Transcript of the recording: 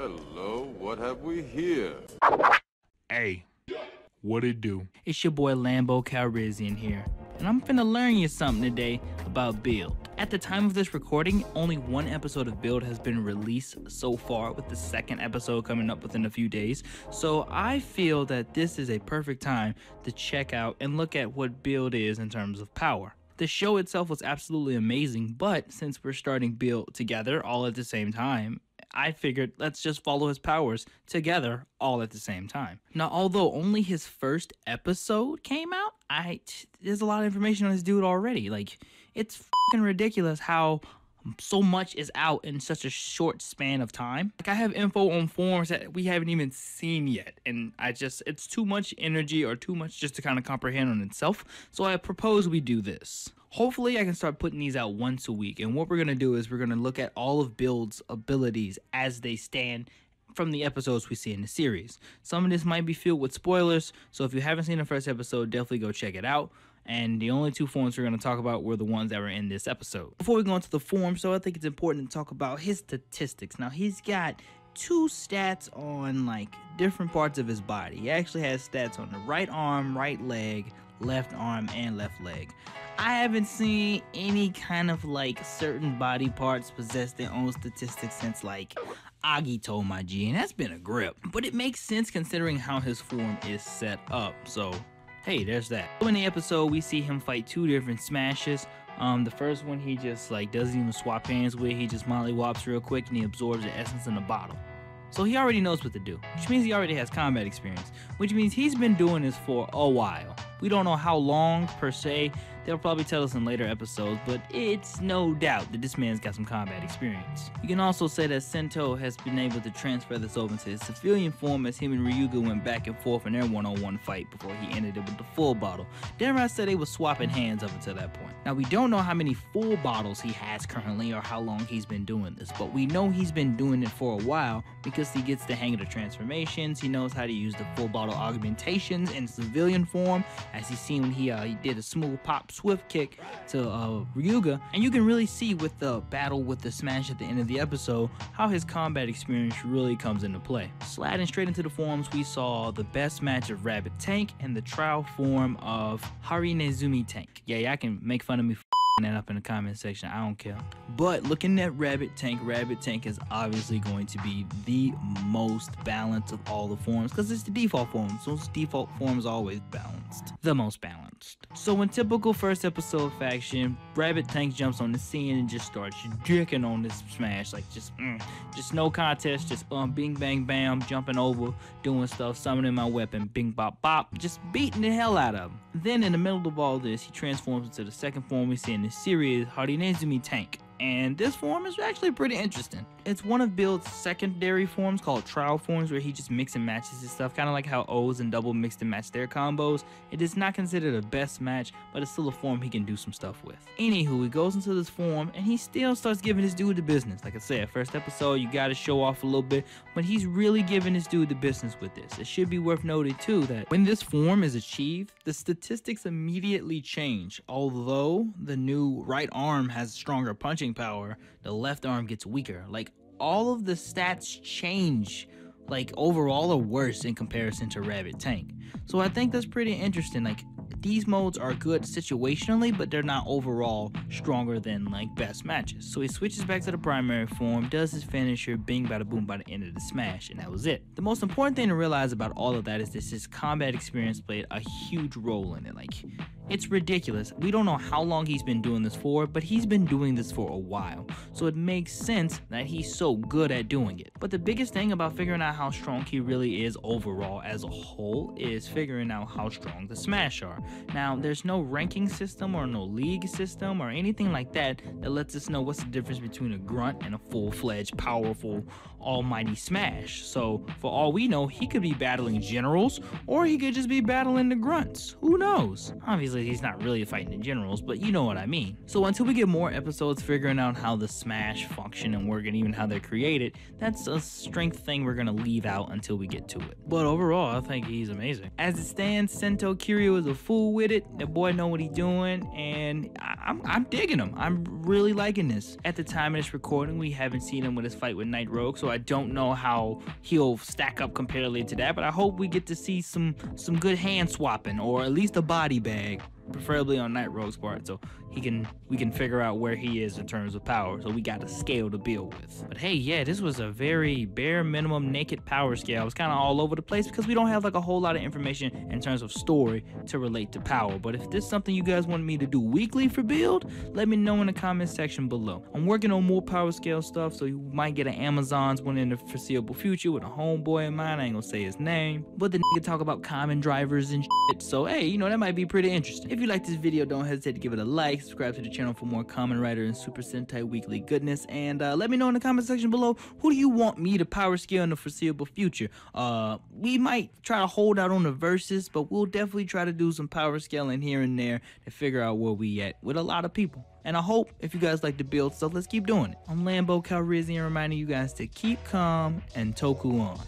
Hello, what have we here? Hey, what it do? It's your boy Lambo Calrissian here, and I'm finna learn you something today about Build. At the time of this recording, only one episode of Build has been released so far, with the second episode coming up within a few days, so I feel that this is a perfect time to check out and look at what Build is in terms of power. The show itself was absolutely amazing, but since we're starting Build together all at the same time, I figured let's just follow his powers together all at the same time. Now, although only his first episode came out, there's a lot of information on this dude already. Like, it's fucking ridiculous how so much is out in such a short span of time. Like, I have info on forms that we haven't even seen yet, and it's too much energy or too much just to kind of comprehend on itself. So I propose we do this. Hopefully I can start putting these out once a week, and what we're going to do is we're going to look at all of Build's abilities as they stand from the episodes we see in the series. Some of this might be filled with spoilers, so if you haven't seen the first episode, definitely go check it out. And the only two forms we're going to talk about were the ones that were in this episode. Before we go into the forms, so I think it's important to talk about his statistics. Now, he's got two stats on like different parts of his body. He actually has stats on the right arm, right leg, left arm, and left leg. I haven't seen any kind of like certain body parts possess their own statistics since like Agito, my G, and that's been a grip. But it makes sense considering how his form is set up, so hey, there's that. So in the episode, we see him fight two different smashes. The first one he just like doesn't even swap hands with, he just mollywops real quick and he absorbs the essence in the bottle. So he already knows what to do, which means he already has combat experience, which means he's been doing this for a while. We don't know how long per se, they'll probably tell us in later episodes, but it's no doubt that this man's got some combat experience. You can also say that Sento has been able to transfer this over to his civilian form as him and Ryuga went back and forth in their one-on-one fight before he ended it with the full bottle. Dare I say they were swapping hands up until that point. Now, we don't know how many full bottles he has currently or how long he's been doing this, but we know he's been doing it for a while because he gets the hang of the transformations. He knows how to use the full bottle augmentations in civilian form, as he's seen when he did a smooth pop swift kick to Ryuga, and you can really see with the battle with the smash at the end of the episode how his combat experience really comes into play. Sliding straight into the forms, we saw the best match of Rabbit Tank and the trial form of Harinezumi Tank. Yeah, I can make fun of me that up in the comment section, I don't care. But looking at Rabbit Tank is obviously going to be the most balanced of all the forms because it's the default form, so its default form is always balanced. The most balanced. So in typical first episode fashion, Rabbit Tank jumps on the scene and just starts dicking on this smash, like just no contest, just bing bang bam, jumping over, doing stuff, summoning my weapon, bing bop bop, just beating the hell out of him. Then in the middle of all this, he transforms into the second form we see in this series, Harinezumi Tank. And this form is actually pretty interesting. It's one of Build's secondary forms called trial forms, where he just mix and matches his stuff, kind of like how O's and Double mix and match their combos. It is not considered a best match, but it's still a form he can do some stuff with. Anywho, he goes into this form and he still starts giving this dude the business. Like I said, first episode, you gotta show off a little bit, but he's really giving this dude the business with this. It should be worth noting too that when this form is achieved, the statistics immediately change. Although the new right arm has stronger punching power, the left arm gets weaker. Like, all of the stats change, like overall or worse in comparison to Rabbit Tank. So I think that's pretty interesting. Like, these modes are good situationally, but they're not overall stronger than like best matches. So he switches back to the primary form, does his finisher, bing bada boom by the end of the smash, and that was it. The most important thing to realize about all of that is this: his combat experience played a huge role in it. Like, it's ridiculous. We don't know how long he's been doing this for, but he's been doing this for a while. So it makes sense that he's so good at doing it. But the biggest thing about figuring out how strong he really is overall as a whole is figuring out how strong the Smash are. Now, there's no ranking system or no league system or anything like that that lets us know what's the difference between a grunt and a full-fledged, powerful, almighty Smash. So for all we know, he could be battling generals, or he could just be battling the grunts. Who knows? Obviously, he's not really fighting the generals, but you know what I mean. So until we get more episodes figuring out how the Smash function and work and even how they're created, that's a strength thing we're gonna leave out until we get to it. But overall, I think he's amazing. As it stands, Sento Kiryu is a full cool with it. The boy know what he doing, and I'm digging him. I'm really liking this. At the time of this recording, we haven't seen him with his fight with Night Rogue, so I don't know how he'll stack up comparatively to that, but I hope we get to see some good hand swapping, or at least a body bag, preferably on Night Rogue's part, so we can figure out where he is in terms of power. So we got a scale to build with. But hey, yeah, this was a very bare minimum naked power scale. I was kind of all over the place because we don't have like a whole lot of information in terms of story to relate to power. But if this is something you guys want me to do weekly for build, let me know in the comments section below. I'm working on more power scale stuff, so you might get an Amazon's one in the foreseeable future with a homeboy of mine. I ain't gonna say his name, but the nigga talk about common drivers and shit. So hey, you know, that might be pretty interesting. If you like this video, don't hesitate to give it a like, subscribe to the channel for more Kamen Rider and Super Sentai weekly goodness, and let me know in the comment section below, who do you want me to power scale in the foreseeable future? We might try to hold out on the verses, but we'll definitely try to do some power scaling here and there to figure out where we at with a lot of people. And I hope if you guys like to build stuff, let's keep doing it. I'm Lambo Calrissian reminding you guys to keep calm and Toku on.